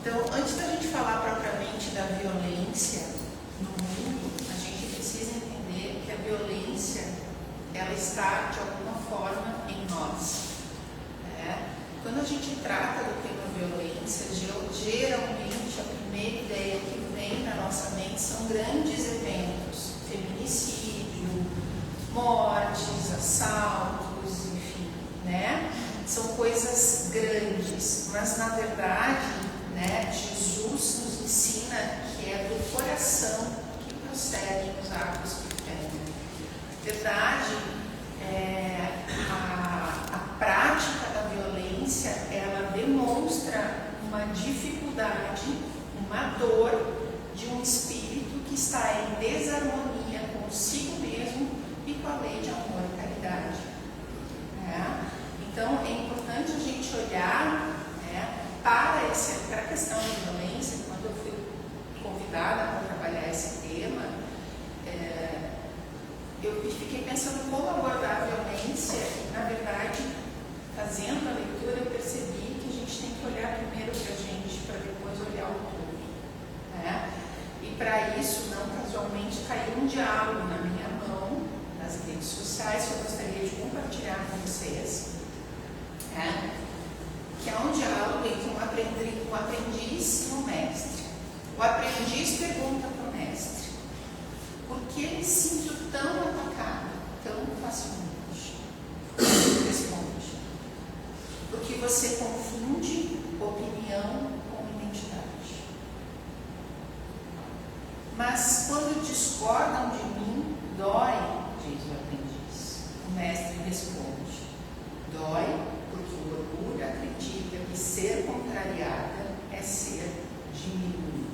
Então, antes da gente falar propriamente da violência no mundo, a gente precisa entender que a violência, ela está de alguma forma em nós. Quando a gente trata do tema violência, geralmente a primeira ideia que vem na nossa mente são grandes eventos, feminicídio, mortes, assaltos, enfim, São coisas grandes, mas na verdade, Jesus nos ensina que é do coração que procedem os atos que ferem. Na verdade, a prática da violência, ela demonstra uma dificuldade, uma dor de um espírito que está em desarmonia consigo mesmo e com a lei de amor e caridade. Então, é importante a gente olhar para a questão da violência. Quando eu fui convidada para trabalhar esse tema, eu fiquei pensando como abordar a violência e, na verdade, fazendo a leitura, eu percebi que a gente tem que olhar primeiro para a gente, para depois olhar o todo. E para isso, não casualmente, caiu um diálogo na minha mão, nas redes sociais, que eu gostaria de compartilhar com vocês, que é um diálogo entre um aprendiz e um mestre. O aprendiz pergunta para o mestre: por que me sinto tão atacado, tão facilmente? Ele responde: porque você confunde opinião com identidade. Mas quando discordam de mim, dói, diz o aprendiz. O mestre responde: dói porque o orgulho acredita que ser contrariada é ser diminuído.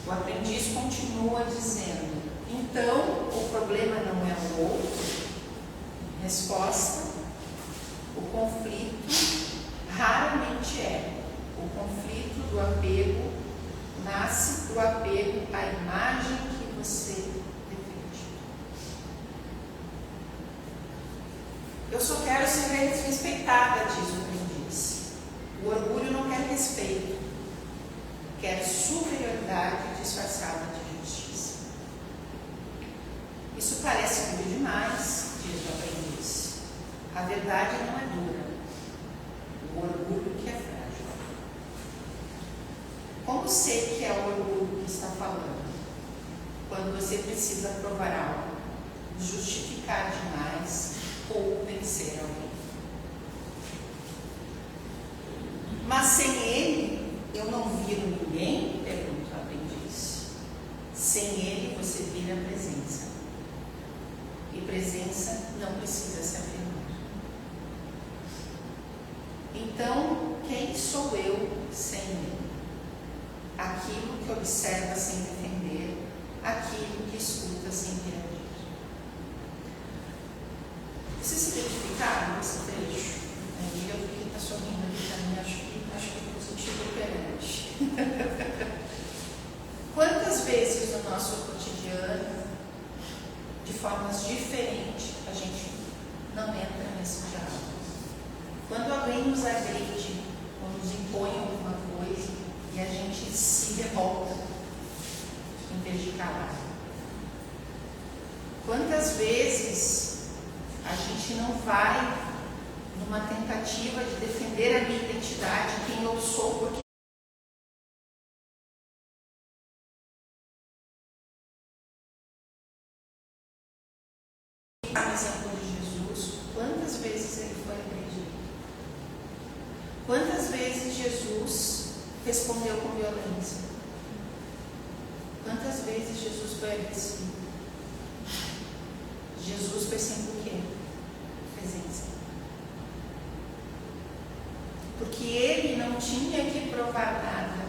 O aprendiz continua dizendo: então o problema não é o outro? Resposta: o conflito raramente é. O conflito do apego nasce do apego à imagem que você defende. Eu só quero ser respeitada, diz o aprendiz. O orgulho não quer respeito, quer superioridade disfarçada de justiça. Isso parece duro demais, diz o aprendiz. A verdade não é dura, o orgulho que é frágil. Como sei que é o orgulho que está falando? Quando você precisa provar algo, justificar demais ou vencer alguém. Mas sem ele, eu não viro ninguém? Pergunta o aprendiz. Sem ele, você vira presença. E presença não precisa se afirmar. Então, quem sou eu sem ele? Aquilo que observa sem defender, aquilo que escuta sem reagir. Vocês se identificaram nesse trecho? Eu vi que está sorrindo ali para mim, acho que é positivo operante. Quantas vezes no nosso cotidiano, de formas diferentes, a gente não entra nesse diálogo? Quando alguém nos agride ou nos impõe alguma coisa e a gente se revolta em vez de calar. Quantas vezes a gente não vai numa tentativa de defender a minha identidade, quem eu sou, porque no exemplo de Jesus, quantas vezes ele foi agredido? Quantas vezes Jesus respondeu com violência? Quantas vezes Jesus foi agressivo? Jesus foi sempre o quê? Presença. Porque ele não tinha que provar nada.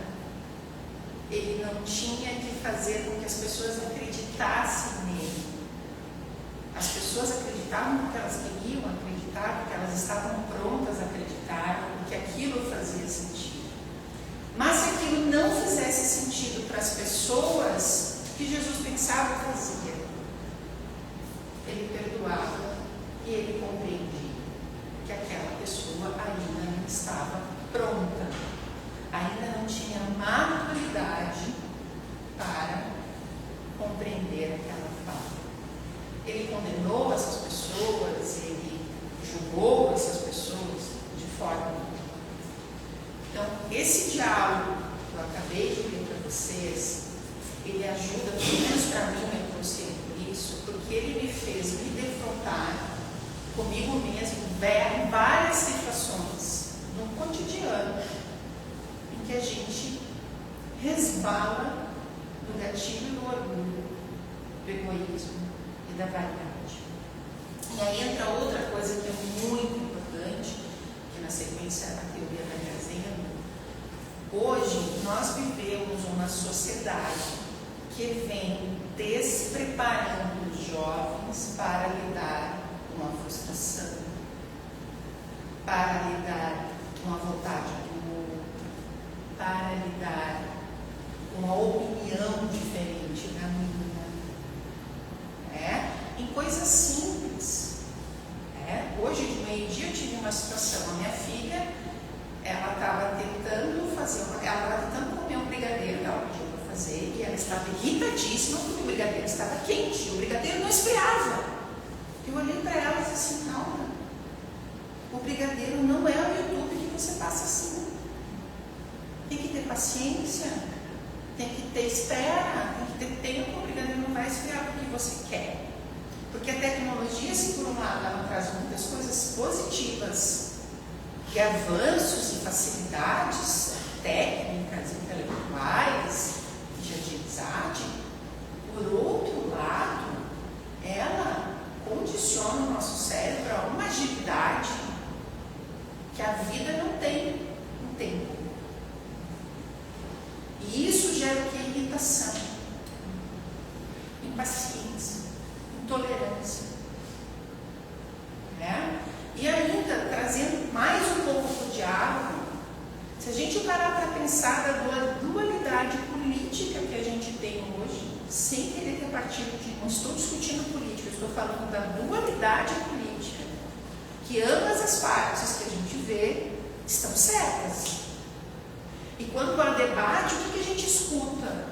Ele não tinha que fazer com que as pessoas acreditassem nele. As pessoas acreditavam porque elas queriam acreditar, porque elas estavam prontas a acreditar, porque aquilo fazia sentido. Mas se aquilo não fizesse sentido para as pessoas que Jesus pensava e fazia, ele perdoava e ele compreendia que aquela pessoa ainda não estava pronta condenou essas pessoas, ele julgou essas pessoas de forma nenhuma. Então, esse diálogo que eu acabei de ler para vocês, ele ajuda, pelo menos para mim, eu consigo por isso, porque ele me fez me defrontar comigo mesmo em várias situações no cotidiano em que a gente resbala do gatilho do orgulho, do egoísmo e da vaidade. E aí entra outra coisa que é muito importante, que na sequência a teoria vai trazendo. Hoje nós vivemos uma sociedade que vem despreparando os jovens para lidar com a frustração, para lidar com a vontade do outro, para lidar com a opinião diferente da minha. Em coisas simples. Hoje de meio-dia eu tive uma situação, a minha filha, ela estava tentando comer um brigadeiro que ela pediu para fazer, e ela estava irritadíssima porque o brigadeiro estava quente, o brigadeiro não esfriava. Eu olhei para ela e disse assim: calma, o brigadeiro não é o YouTube que você passa assim. Tem que ter paciência, tem que ter espera, tem que ter tempo. O brigadeiro não vai esfriar porque você quer. Porque a tecnologia, se por um lado ela traz muitas coisas positivas, e avanços e facilidades técnicas, intelectuais, de agilidade, por outro lado, ela condiciona o nosso cérebro a uma agilidade que a vida não tem um tempo. E isso gera o que? Irritação, impaciência, intolerância. E ainda, trazendo mais um pouco para o diálogo, se a gente parar para pensar da dualidade política que a gente tem hoje, sem querer ter partido de... Não estou discutindo política, eu estou falando da dualidade política, que ambas as partes que a gente vê estão certas. E quando há debate, o que a gente escuta?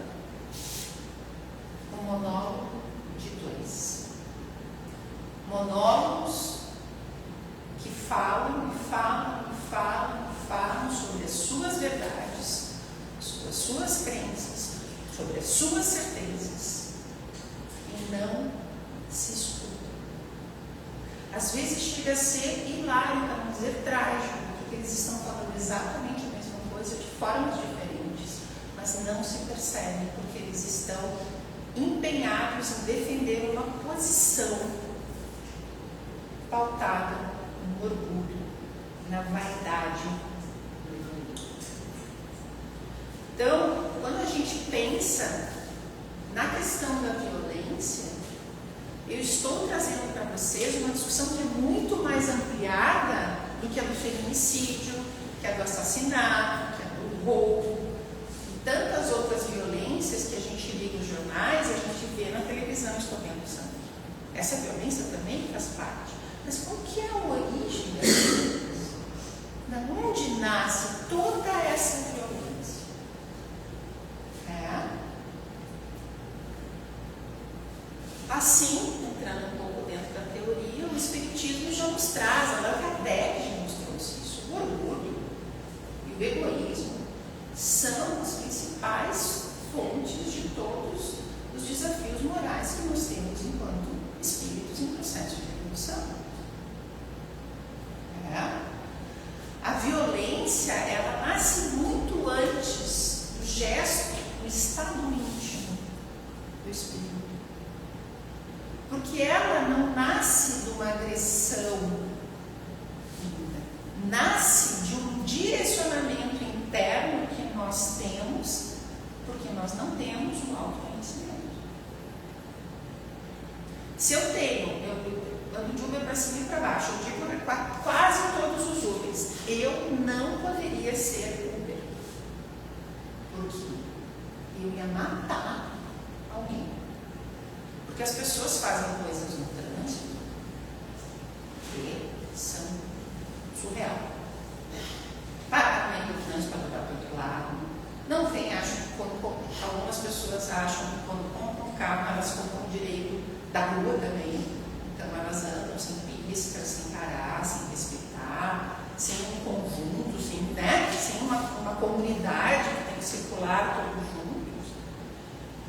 Um monólogo de dois. Monólogos que falam sobre as suas verdades, sobre as suas crenças, sobre as suas certezas, e não se escutam. Às vezes chega a ser hilário, para não dizer trágico, porque eles estão falando exatamente a mesma coisa de formas diferentes, mas não se percebem, porque eles estão empenhados em defender uma posição pautada no orgulho, na vaidade. Então, quando a gente pensa na questão da violência, eu estou trazendo para vocês uma discussão que é muito mais ampliada do que a do feminicídio, que a do assassinato, que a do roubo, e tantas outras violências que a gente liga nos jornais e a gente vê na televisão escorrendo sangue. Essa violência também faz parte. Mas qual que é a origem dessa violência? Da onde nasce toda essa violência? Assim, entrando um pouco dentro da teoria, o Espiritismo já nos traz, Allan Kardec já mostrou isso. O orgulho e o egoísmo são as principais fontes de todos os desafios morais que nós temos enquanto espíritos em processo de evolução. A violência, ela nasce muito antes do gesto, do estado íntimo do espírito. Porque ela não nasce de uma agressão, nasce de um direcionamento interno que nós temos, porque nós não temos um autoconhecimento. Se eu tenho, eu ando de Uber para cima e para baixo, eu digo para quase todos os Ubers, eu não poderia ser Uber, porque eu ia matar alguém. Porque as pessoas fazem coisas no trânsito que são surreal. Parar no meio do trânsito para levar para o outro lado. Não tem, algumas pessoas acham que quando compram um carro, elas compram o direito da rua também. uma comunidade que tem que circular todos juntos.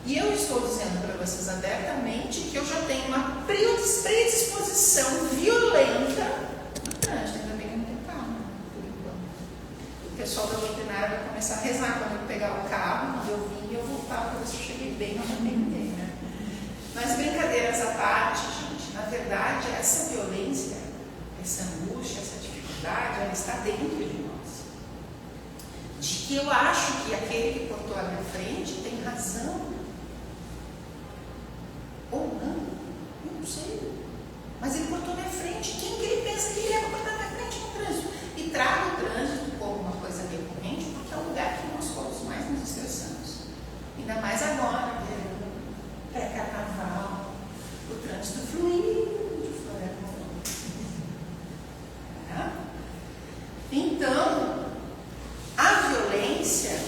E eu estou dizendo para vocês abertamente que eu já tenho uma predisposição violenta no trânsito. Ainda bem que não tem carro, por enquanto. O pessoal da doutrinária vai começar a rezar quando eu pegar o carro, quando eu vim e eu voltar para ver se eu cheguei bem ou não bem, né? Mas brincadeiras à parte, gente, na verdade, essa violência, essa angústia, essa dificuldade, ela está dentro de nós. De que eu acho que aquele que cortou a minha frente tem razão. Ou não, eu não sei. Mas ele cortou a minha frente. Quem que ele pensa que ele ia cortar a minha frente no trânsito? E traga o trânsito como uma coisa recorrente, porque é o lugar que nós todos mais nos estressamos. Ainda mais agora, pré-carnaval, o trânsito fluindo de Florianópolis. Então, a violência,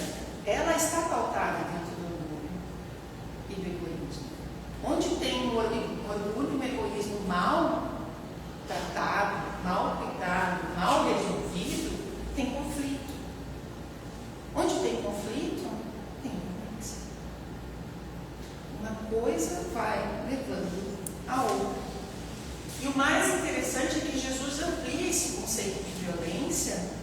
ela está pautada dentro do orgulho e do egoísmo. Onde tem um orgulho e um egoísmo mal tratado, mal cuidado, mal resolvido, tem conflito. Onde tem conflito, tem violência. Uma coisa vai levando a outra. E o mais interessante é que Jesus amplia esse conceito de violência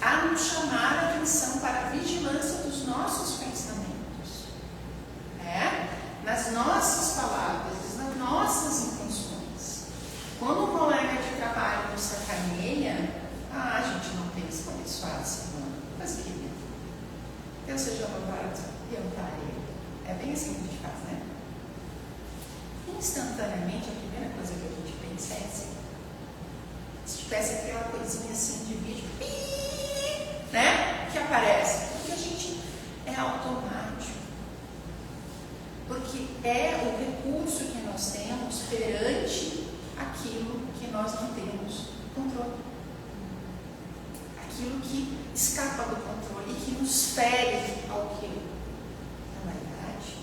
a nos chamar a atenção para a vigilância dos nossos pensamentos, nas nossas palavras, nas nossas intenções. Quando um colega de trabalho nos sacaneia, a gente não tem escolha suave, semana. Mas querido, Deus seja louvado e ampare. É bem assim que a gente faz, né? Instantaneamente, a primeira coisa que a gente pensa é assim. Se tivesse aquela coisinha assim de vídeo, que aparece, porque a gente é automático. Porque é o recurso que nós temos perante aquilo que nós não temos controle. Aquilo que escapa do controle e que nos fere ao que na verdade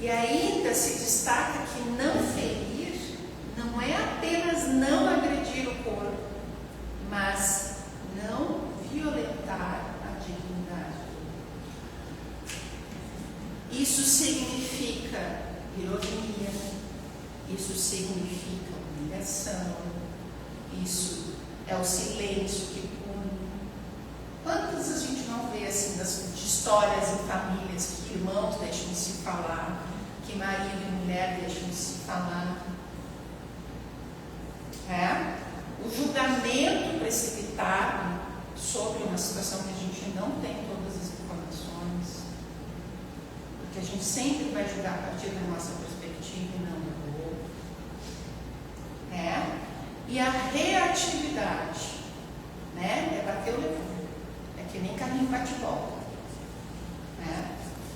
E ainda se destaca que não ferir não é apenas não agredir o corpo, mas não violentar a dignidade. Isso significa ironia, isso significa humilhação, isso é o silêncio que pune. Quantas a gente não vê assim de histórias em famílias que irmãos deixam de se falar, que marido e mulher deixam de se falar? O julgamento precipitado sobre uma situação que a gente não tem todas as informações, porque a gente sempre vai julgar a partir da nossa perspectiva e não do outro. E a reatividade, é bater o levante. É que nem carrinho bate-volta.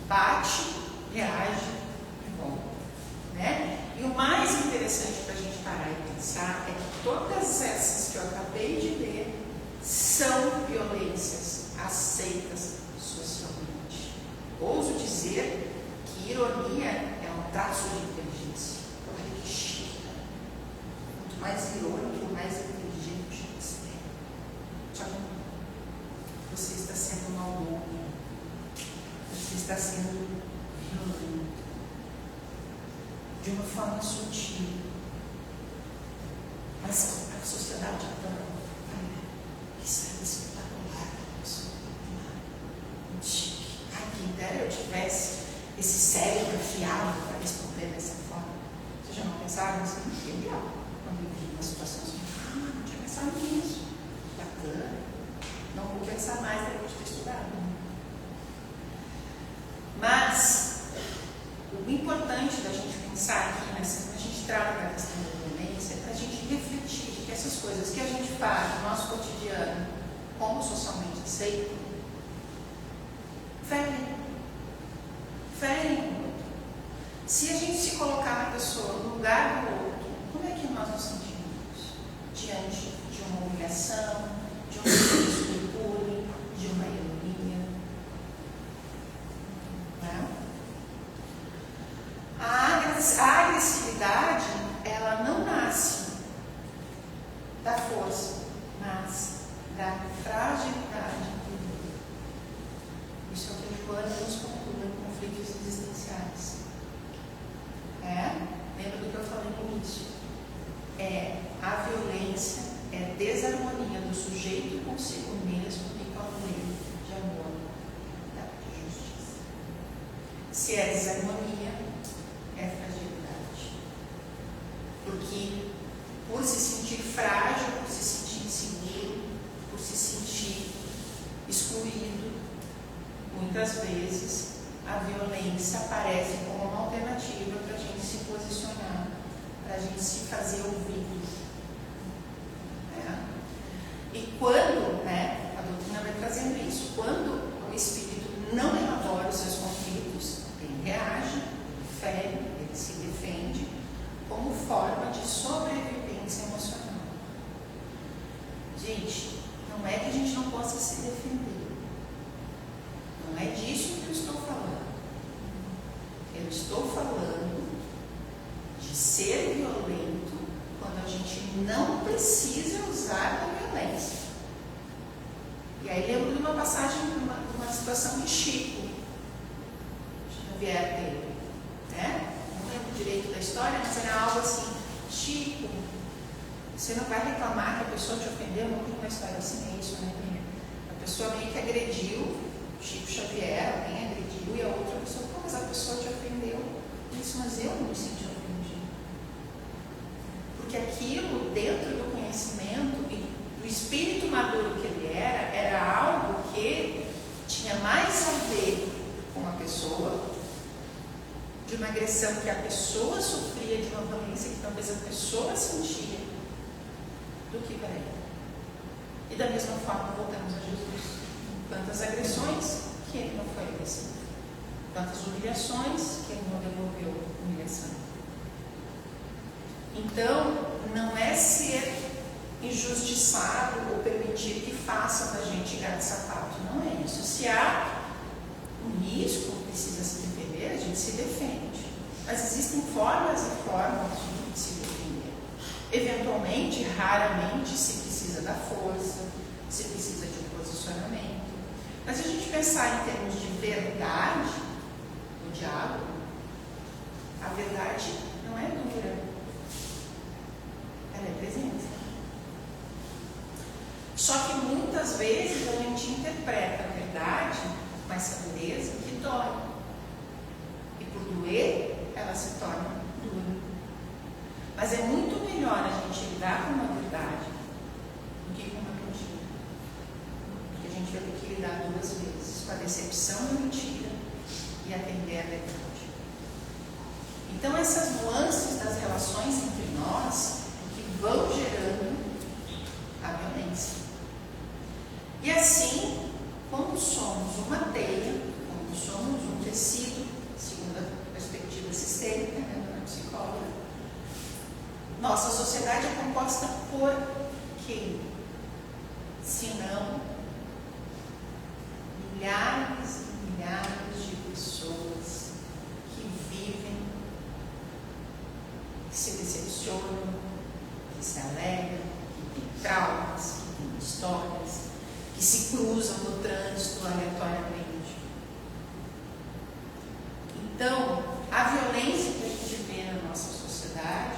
Bate, reage e volta. E o mais interessante para a gente parar e pensar é que todas essas que eu acabei de ler são violências aceitas socialmente. Ouso dizer que ironia é um traço de inteligência. Olha que chique. Quanto mais irônico, mais inteligente você é. Só que você está sendo maldoso. Você está sendo violento. De uma forma sutil. Mas a sociedade adora. Isso é espetacular. Muito chique. Quem dera eu tivesse esse cérebro afiado para responder dessa forma. Vocês já não pensaram assim? Legal. Quando eu vi uma situação assim, não tinha pensado nisso. Bacana. Não vou pensar mais depois de ter estudado. Mas o importante da gente pensar aqui, quando a gente trata da questão da violência, é para a gente refletir de que essas coisas que a gente faz no nosso cotidiano, como socialmente aceito, ferem. Se a gente se colocar na pessoa, no lugar do outro, como é que nós nos sentimos? Diante de uma humilhação, de um discurso de bullying, de uma ironia. A agressividade, ela não nasce da força, mas da fragilidade interior. Isso é o que Joana nos conclui em conflitos existenciais. Lembra do que eu falei no início? A violência é desarmonia do sujeito consigo mesmo e com a lei de amor, de justiça. Se é desarmonia, é fragilidade. Porque por se sentir frágil, por se sentir inseguro, por se sentir excluído, muitas vezes a violência aparece como uma alternativa para a gente se posicionar, para a gente se fazer ouvir. E quando, a doutrina vai trazendo isso, quando o espírito não elabora os seus conflitos, ele reage, fere, ele se defende como forma de sobrevivência emocional. Gente, não é que a gente não possa se defender. Não é disso que eu estou falando. Eu estou falando de ser violento quando a gente não precisa usar da violência. E aí lembro de uma passagem, uma situação de Chico Xavier teve, não lembro direito da história, mas era algo assim: Chico, você não vai reclamar que a pessoa te ofendeu? Não tem uma história assim, é isso, né? A pessoa meio que agrediu Chico Xavier, alguém agrediu, e a outra pessoa: pô, mas a pessoa te ofendeu. Isso, mas eu não me senti ofendido. Porque aquilo, dentro do conhecimento e do espírito maduro que ele era algo que tinha mais a ver com a pessoa, de uma agressão que a pessoa sofria, de uma violência que talvez a pessoa sentia, do que para ele. E da mesma forma voltamos a Jesus. Quantas agressões que ele não foi agressivo, quantas humilhações que ele não devolveu humilhação. Então, não é ser injustiçado ou permitir que façam da gente gato de sapato, não é isso. Se há um risco, precisa se defender, a gente se defende. Mas existem formas e formas de se defender. Eventualmente, raramente, se precisa da força, se precisa de um posicionamento. Mas se a gente pensar em termos de verdade, o diálogo, a verdade não é dura, ela é presença. Só que muitas vezes a gente interpreta a verdade com essa dureza que dói. E por doer, ela se torna dura. Mas é muito melhor a gente lidar com uma verdade do que com uma mentira. Porque a gente vai ter que lidar duas vezes, com a decepção da mentira e atender a verdade. Então essas nuances das relações entre nós que vão gerando a violência. E assim, quando somos uma teia, quando somos um tecido, segundo a perspectiva sistêmica, da psicóloga, nossa sociedade é composta por quem? Se não milhares e milhares de pessoas que vivem, que se decepcionam, que se alegram, que têm traumas, que têm histórias, que se cruzam no trânsito aleatoriamente. Então, a violência que a gente vê na nossa sociedade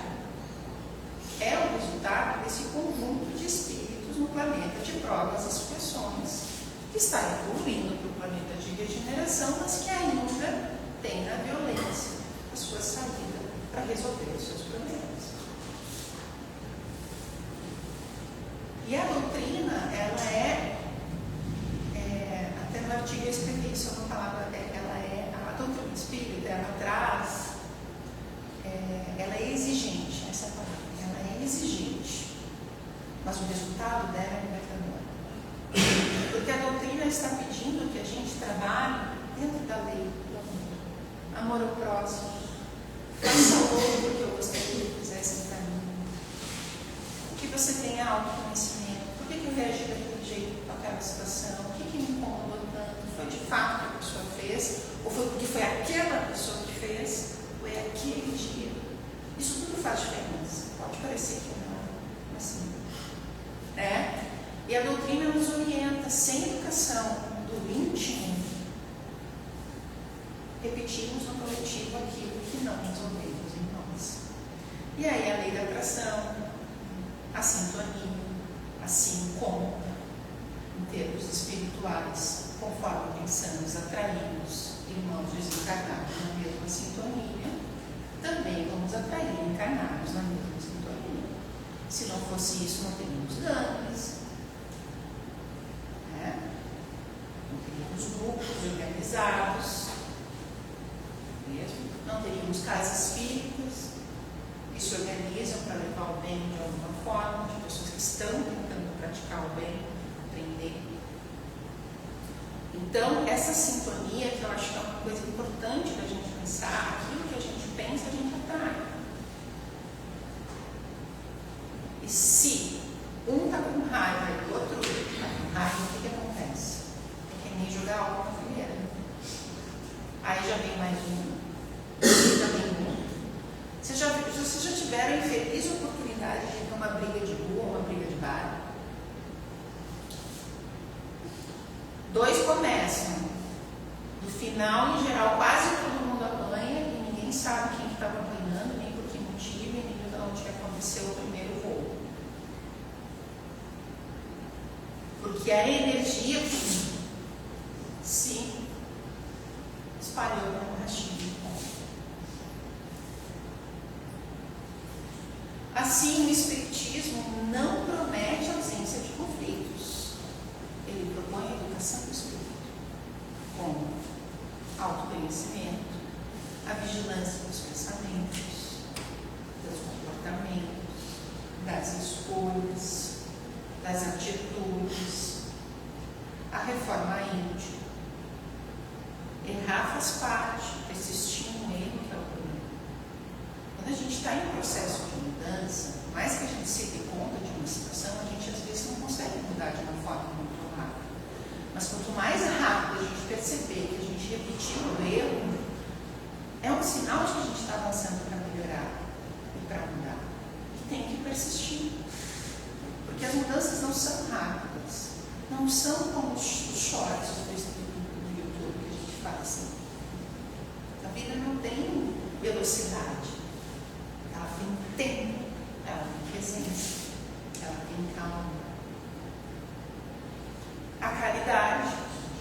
é o resultado desse conjunto de espíritos no planeta de provas e expiações, que está evoluindo para o planeta de regeneração, mas que ainda tem na violência a sua saída para resolver os seus problemas. E a doutrina, ela até no artigo eu escrevi isso, uma palavra dela, a doutrina espírita, ela traz, ela é exigente, essa palavra, ela é exigente, mas o resultado dela é libertador. Porque a doutrina está pedindo que a gente trabalhe dentro da lei do amor ao próximo, faça o outro que eu gostaria que ele fizesse para mim, que você tenha autoconhecimento. Por que eu reagi daquele jeito com aquela situação? O que me incomodou tanto? Foi de fato que a pessoa fez? Ou foi porque foi aquela pessoa que fez? Ou é aquele dia? Isso tudo faz diferença. Pode parecer que não, mas sim. E a doutrina nos orienta, sem educação do íntimo, repetimos no coletivo aquilo que não resolvemos em nós. E aí a lei da atração, a sintonia, assim como, em termos espirituais, conforme pensamos, atraímos irmãos desencarnados na mesma sintonia, também vamos atrair encarnados na mesma sintonia. Se não fosse isso, não teríamos gangues, né? Não teríamos grupos organizados, mesmo. Não teríamos casas espíritas que se organizam para levar o bem de alguma forma, de pessoas que estão tentando praticar o bem, aprender. Então, essa sintonia, que eu acho que é uma coisa importante da gente pensar, aquilo que a gente pensa, a gente atrai. E se um está com raiva e o outro está com raiva, o que acontece? É que nem jogar álcool na fogueira. Aí já vem mais um, já vem um. Vocês já tiveram a infeliz oportunidade de ter uma briga de rua, uma briga de bar? Dois começam. No final, em geral, quase todo mundo apanha e ninguém sabe quem estava apanhando, nem por que motivo, nem de onde aconteceu o primeiro voo. Porque a energia se espalhou para um rastinho de ponto. Assim, o Espiritismo não promete ausência de conflitos. Ele propõe a educação do espírito, como autoconhecimento, a vigilância dos pensamentos, dos comportamentos, das escolhas, das atitudes, a reforma íntima. Errar faz parte, persistir no erro que é o problema. Quando a gente está em processo de mudança, mais que a gente se dê conta de uma situação, a gente às vezes não consegue mudar de uma forma muito rápida. Mas quanto mais rápido a gente perceber que a gente repetiu o erro, é um sinal de que a gente está avançando para melhorar e para mudar. E tem que persistir. Porque as mudanças não são rápidas. Não são como os shorts do YouTube que a gente faz. A vida não tem velocidade. Ela tem tempo. Ela tem presença. Ela tem calma. A caridade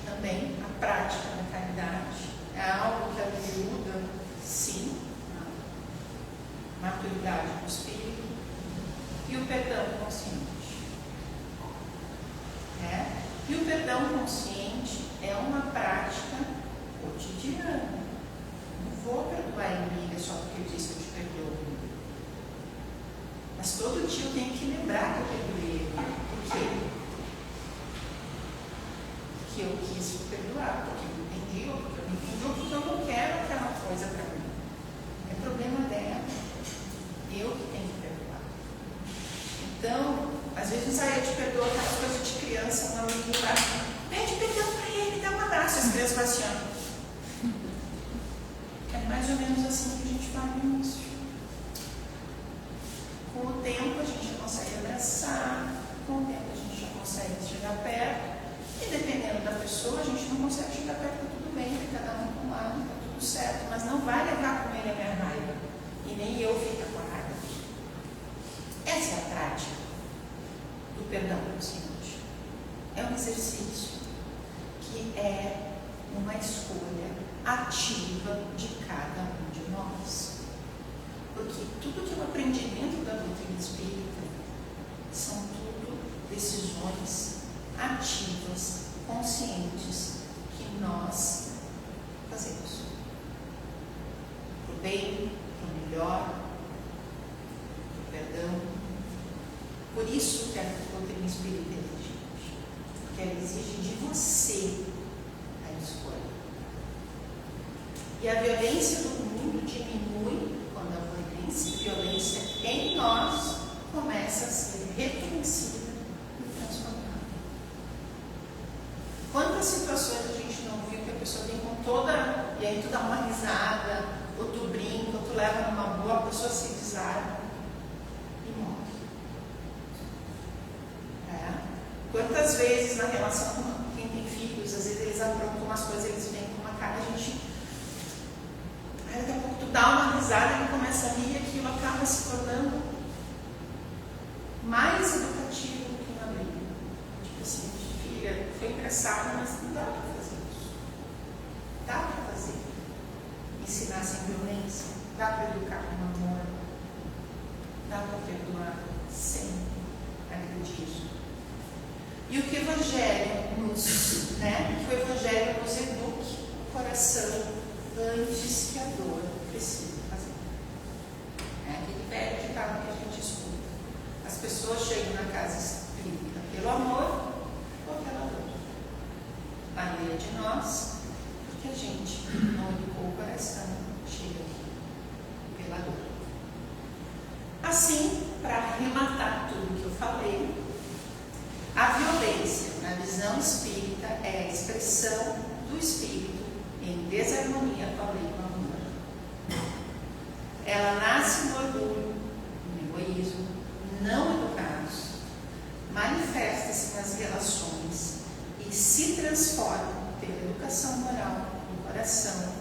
também, a prática da caridade, é algo que ajuda, sim, a maturidade do espírito e o perdão consciente. E o perdão consciente é uma prática cotidiana. Não vou perdoar em briga só porque eu disse que eu te perdoo. Mas todo dia eu tenho que lembrar que eu perdoei ele. Por quê? Que eu quis perdoar, porque eu entendi, ou porque eu não entendi, ou porque eu não quero aquela coisa para mim. É problema dela. Eu que tenho que perdoar. Então, às vezes eu te perdoo aquelas coisas de criança, uma menina vai, pede perdão para ele, dá um abraço, as crianças vão assim, ó. É mais ou menos assim que a gente faz no início. Com o tempo a gente já consegue abraçar, com o tempo a gente já consegue chegar perto. E dependendo da pessoa, a gente não consegue chegar perto, tá tudo bem, tá cada um com um lado, tá tudo certo, mas não vai levar com ele a minha raiva. E nem eu ficar com a raiva. Essa é a prática do perdão consciente. É um exercício que é uma escolha ativa de cada um de nós. Porque tudo que eu aprendi dentro da doutrina espírita são tudo decisões ativas, conscientes, que nós fazemos. Para o bem, para o melhor, para o perdão. Por isso que a doutrina espírita exige. Porque ela exige de você a escolha. E a violência do mundo diminui quando a violência em nós começa a ser reconhecida e transformada. Quantas situações a gente não viu que a pessoa vem com toda, e aí tu dá uma risada, ou tu brinca, ou tu leva numa boa, a pessoa se desarma e morre. Quantas vezes na relação com quem tem filhos, às vezes eles aprontam umas coisas, eles vêm com uma cara, a gente... Aí daqui a pouco tu dá uma risada, ele começa a rir e aquilo acaba se tornando mais educativo do que uma briga. Tipo assim, filha, foi engraçado, mas não dá para fazer isso. Dá para fazer. Ensinar sem violência, dá para educar com amor, dá para perdoar sem agredir. E o que o Evangelho nos, que o Evangelho nos eduque o coração antes que a dor precise fazer. É aquele velho ditado que a gente escuta. As pessoas chegam na casa espírita pelo amor ou pela dor. A lei é de nós, porque a gente não educou o coração, chega aqui pela dor. Assim, para arrematar tudo que eu falei, a violência, na visão espírita, é a expressão do espírito em desarmonia com a lei do amor. Ela nasce no orgulho, no egoísmo, não educados, manifesta-se nas relações e se transforma pela educação moral no coração